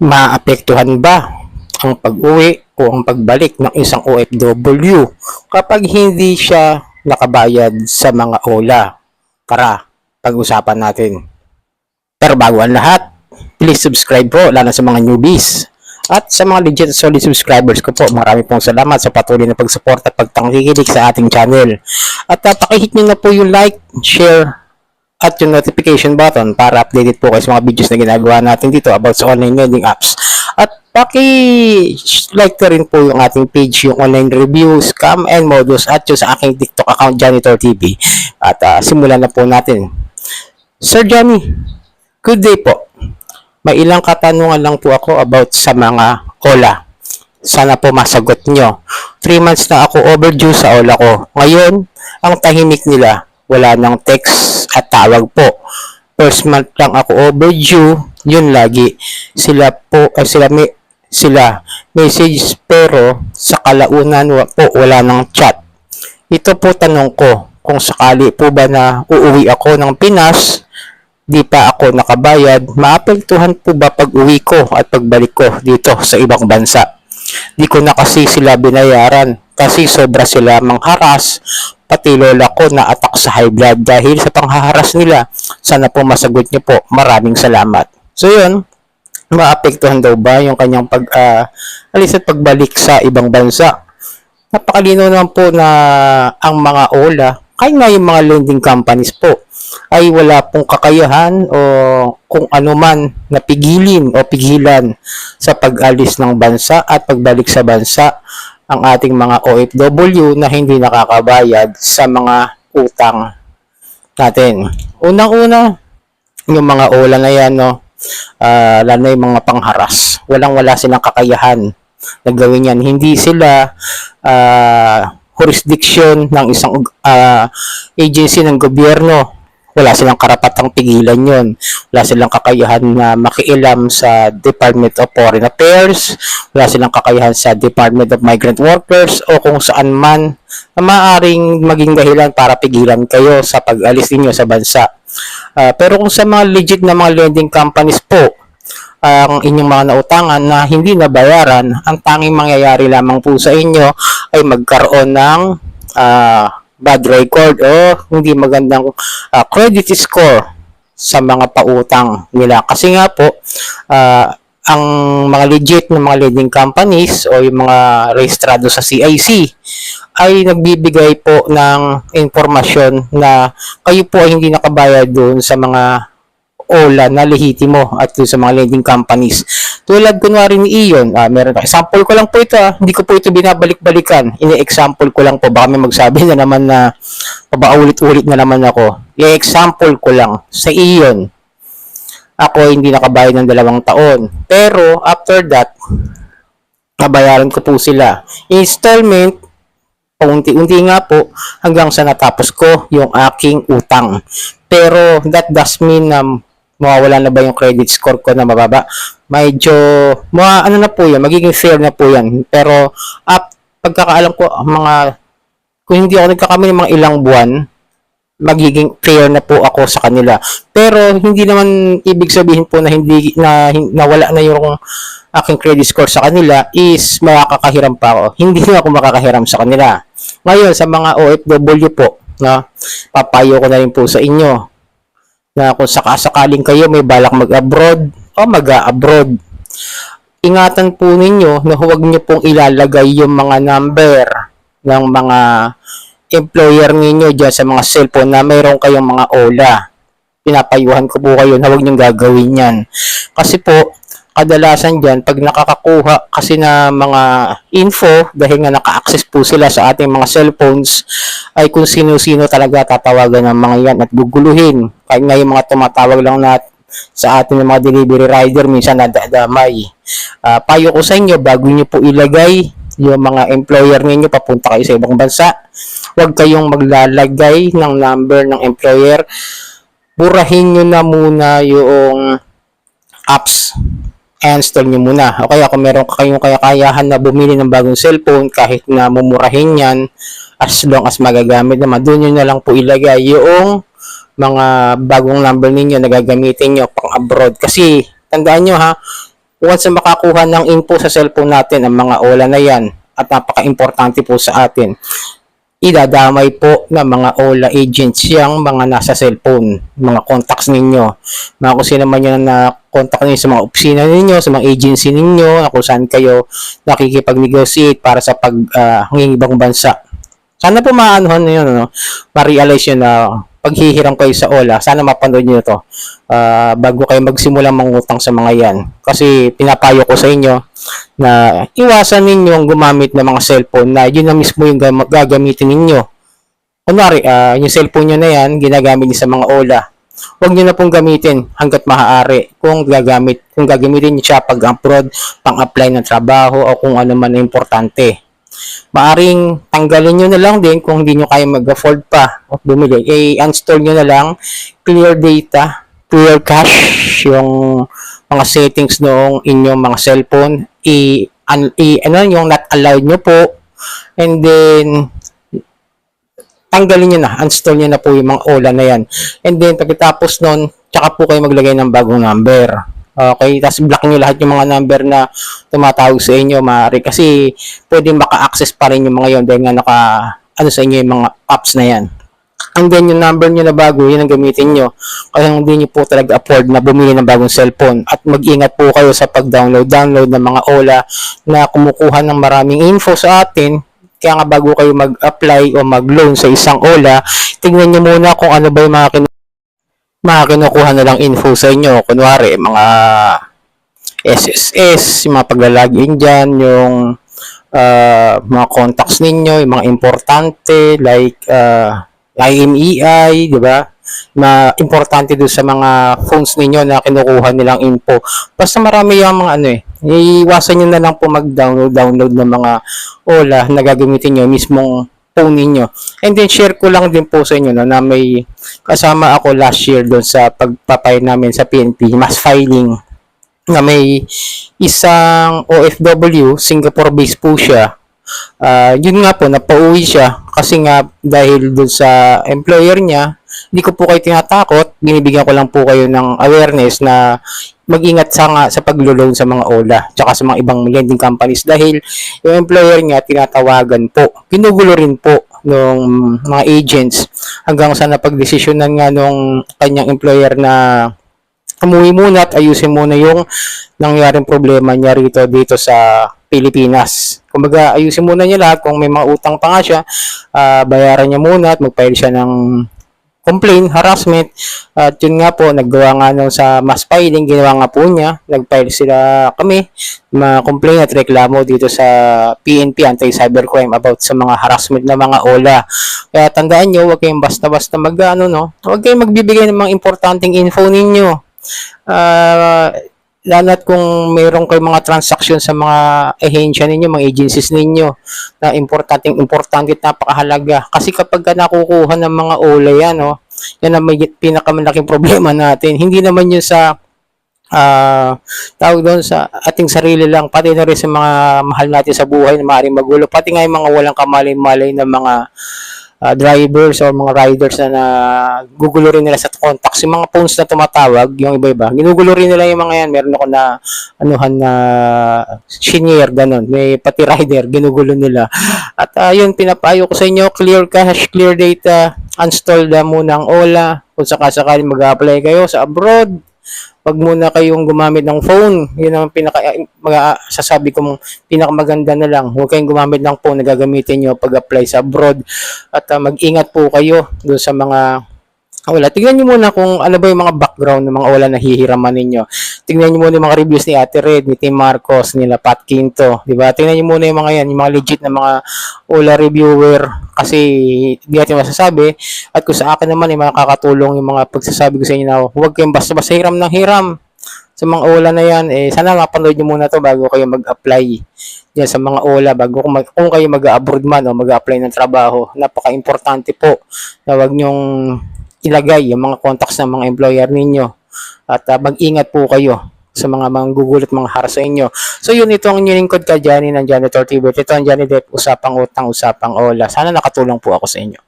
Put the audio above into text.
Maapektuhan ba ang pag-uwi o ang pagbalik ng isang OFW kapag hindi siya nakabayad sa mga OLA? Tara, pag-usapan natin. Pero bago ang lahat, please subscribe po, lalo sa mga newbies. At sa mga legit solid subscribers ko po, marami pong salamat sa patuloy na pag-support at pagtangkikilig sa ating channel. At pakihit nyo na po yung like, share, at yung notification button para updated po kayo sa mga videos na ginagawa natin dito about sa online lending apps. At paki-like na rin po yung ating page, yung online reviews, scam and modus, at yung sa aking TikTok account, Janitor TV. At simulan na po natin. Sir Johnny, good day po. May ilang katanungan lang po ako about sa mga OLA. Sana po masagot nyo. 3 months na ako overdue sa OLA ko. Ngayon, ang tahimik nila, wala nang text at tawag po. First month lang ako overdue, yun lagi. Sila message pero sa kalaunan po wala nang chat. Ito po tanong ko, kung sakali po ba na uuwi ako ng Pinas, di pa ako nakabayad, maapektuhan po ba pag-uwi ko at pagbalik ko dito sa ibang bansa? Di ko na kasi sila binayaran kasi sobra sila mangharas, pati lola ko na atak sa high blood dahil sa panghaharas nila. Sana po masagot niyo po. Maraming salamat. So yun, maapektuhan daw ba yung kanyang alis at pagbalik sa ibang bansa? Napakalinaw naman po na ang mga OLA, kaya nga yung mga lending companies po, ay wala pong kakayahan o kung ano man na pigilin o pigilan sa pag-alis ng bansa at pagbalik sa bansa ang ating mga OFW na hindi nakakabayad sa mga utang natin. Unang-una, yung mga OLA na yan, no, lalo na yung mga pangharas. Walang-wala silang kakayahan na gawin yan. Hindi sila jurisdiction ng isang agency ng gobyerno. Wala silang karapatang pigilan yon. Wala silang kakayahan na makialam sa Department of Foreign Affairs. Wala silang kakayahan sa Department of Migrant Workers o kung saan man na maaaring maging dahilan para pigilan kayo sa pag-alis ninyo sa bansa. Pero kung sa mga legit na mga lending companies po, ang inyong mga nautangan na hindi nabayaran, ang tanging mangyayari lamang po sa inyo ay magkaroon ng bad record o hindi magandang credit score sa mga pautang nila. Kasi nga po, ang mga legit na mga lending companies o yung mga rehistrado sa CIC ay nagbibigay po ng informasyon na kayo po ay hindi nakabayad doon sa mga OLA na lehitimo at sa mga lending companies. Tulad kunwari ni Ion, meron example ko lang po ito, hindi ko po ito binabalik-balikan. Ini-example ko lang po, baka may magsabi na naman na pabaulit-ulit na naman ako. I-example ko lang sa Ion. Ako hindi nakabayad ng 2 taon. Pero after that, nabayaran ko po sila. Installment, paunti-unti nga po hanggang sa natapos ko yung aking utang. Pero that does mean na mawawala na ba yung credit score ko na mababa? Medyo, ano na po yan, magiging fair na po yan. Pero, pagkakaalam ko, kung hindi ako nagkakamali ng mga ilang buwan, magiging fair na po ako sa kanila. Pero, hindi naman ibig sabihin po na nawala na yung aking credit score sa kanila is makakahiram pa ako. Hindi na ako makakahiram sa kanila. Ngayon, sa mga OFW po, papayo ko na rin po sa inyo na kung sakasakaling kayo may balak mag-abroad o mag-abroad, ingatan po ninyo na huwag nyo pong ilalagay yung mga number ng mga employer ninyo dyan sa mga cellphone na mayroon kayong mga OLA. Pinapayuhan ko po kayo na huwag nyo gagawin yan. Kasi po, kadalasan dyan, pag nakakakuha kasi na mga info, dahil nga naka-access po sila sa ating mga cellphones, ay kung sino-sino talaga tatawagan ng mga yan at guguluhin. Kahit nga yung mga tumatawag lang sa ating mga delivery rider, minsan nadadamay. Payo ko sa inyo, bago nyo po ilagay yung mga employer ninyo, papunta kayo sa ibang bansa, huwag kayong maglalagay ng number ng employer. Burahin nyo na muna yung apps. Install nyo muna. O kaya kung meron kayong kakayahan na bumili ng bagong cellphone, kahit na mumurahin yan, as long as magagamit naman, doon nyo na lang po ilagay yung mga bagong number ninyo na gagamitin nyo pang abroad. Kasi, tandaan nyo ha, once na makakuha ng info sa cellphone natin ang mga OLA na yan, at napaka-importante po sa atin, idadamay po ng mga OLA agents yung mga nasa cellphone, mga contacts ninyo, mga kung sino man yun na contact ninyo sa mga opisina ninyo, sa mga agency ninyo, kung saan kayo nakikipag-negotiate para sa ibang bansa. Sana po maanohan nyo, no? Ma-realize nyo na paghihiram kayo sa OLA, sana mapanood nyo to bago kayo magsimula mangutang sa mga yan. Kasi pinapayo ko sa inyo na iwasan ninyong gumamit ng mga cellphone na yun na mismo yung gagamitin ninyo. Kunwari, yung cellphone nyo na yan, ginagamit niyo sa mga OLA. Huwag nyo na pong gamitin hanggat maaari kung gagamitin nyo siya pag-upload, pang-apply ng trabaho o kung ano man na importante. Maaring tanggalin nyo na lang din kung hindi nyo kaya mag-afford pa o bumili. I-install nyo na lang clear data, clear cache, yung mga settings noong inyong mga cellphone. Yung not allowed nyo po. And then, tanggalin nyo na, install nyo na po yung mga OLA na yan. And then, pagkatapos nun, tsaka po kayo maglagay ng bagong number. Okay, tapos block nyo lahat yung mga number na tumatawag sa inyo, maaari. Kasi pwede maka-access pa rin yung mga yon dahil nga sa inyo yung mga apps na yan. And then yung number nyo na bago, yun ang gamitin nyo. Kaya hindi nyo po talaga afford na bumili ng bagong cellphone. At mag-ingat po kayo sa pag-download ng mga OLA na kumukuha ng maraming info sa atin. Kaya nga bago kayo mag-apply o mag-loan sa isang OLA, tingnan nyo muna kung ano ba yung mga kinukuha na lang info sa inyo. Kunwari, mga SSS, yung mga paglalagin dyan, yung mga contacts ninyo, yung mga importante, like IMEI, di ba? Na importante doon sa mga phones ninyo na kinukuha nilang info. Basta marami yung mga iiwasan nyo na lang po mag-download ng mga OLA na gagamitin nyo mismong phone ninyo. And then share ko lang din po sa inyo na may kasama ako last year doon sa pagpapay namin sa PNP, mass filing, na may isang OFW, Singapore based po siya. Yun nga po, napauwi siya kasi nga dahil doon sa employer niya. Hindi ko po kayo tinatakot, binibigyan ko lang po kayo ng awareness na mag-ingat sa paglo-loan sa mga OLA tsaka sa mga ibang lending companies dahil yung employer niya tinatawagan po, ginugulo rin po ng mga agents hanggang sa napagdesisyonan nga nung kanyang employer na umuwi muna at ayusin muna yung nangyaring problema niya dito sa Pilipinas. Kumbaga, ayusin muna niya lahat. Kung may mga utang pa nga siya, bayaran niya muna at mag-file siya ng complaint, harassment. At yun nga po, naggawa nga nung sa mass filing, ginawa nga po niya. Nag-file kami, ma-complain at reklamo dito sa PNP, Anti-Cybercrime, about sa mga harassment na mga OLA. Kaya tandaan nyo, huwag kayong basta-basta huwag kayong magbibigay ng mga importanteng info ninyo. Lalo't kung mayroon kayong mga transaction sa mga ahensya ninyo, mga agencies ninyo na importante at napakahalaga. Kasi kapag nakukuha ng mga OLA yan, yan ang may pinakamalaking problema natin. Hindi naman yun sa tawag doon sa ating sarili lang, pati na rin sa mga mahal natin sa buhay na maaaring magulo, pati nga yung mga walang kamalay-malay na mga drivers o mga riders na gugulo rin nila sa contacts. Yung mga phones na tumatawag, yung iba-iba, ginugulo rin nila yung mga yan. Meron ako na senior, ganun. May pati rider, ginugulo nila. At yun, pinapayo ko sa inyo, clear cache, clear data, install na muna ang OLA. Kung sakasakaling mag-apply kayo sa abroad, wag muna kayong gumamit ng phone. Yun ang sasabi kong pinakamaganda na lang. Huwag kayong gumamit ng phone na gagamitin nyo pag-apply sa abroad. At mag-ingat po kayo doon sa mga OLA. Tingnan nyo muna kung ano ba yung mga background ng mga OLA na hihiraman ninyo. Tingnan nyo muna yung mga reviews ni Ate Red, ni Tim Marcos, nila Pat Quinto. Diba? Tingnan nyo muna yung mga yan, yung mga legit na mga OLA reviewer. Kasi di natin masasabi. At kung sa akin naman, makakatulong yung mga pagsasabi ko sa inyo na huwag kayong basta-basta hiram ng hiram sa mga OLA na yan. Sana mapanood nyo muna to bago kayo mag-apply yan sa mga OLA. Kung kayo mag-abroad man o mag-apply ng trabaho, napaka-importante po na huwag nyong ilagay yung mga contacts ng mga employer ninyo. At mag-ingat po kayo sa mga manggugulat, mga haras sa inyo. So yun, ito ang inyong lingkod ka, Johnny ng Janitor TV. Ito ang Johnny Depp, usapang utang, usapang OLA. Sana nakatulong po ako sa inyo.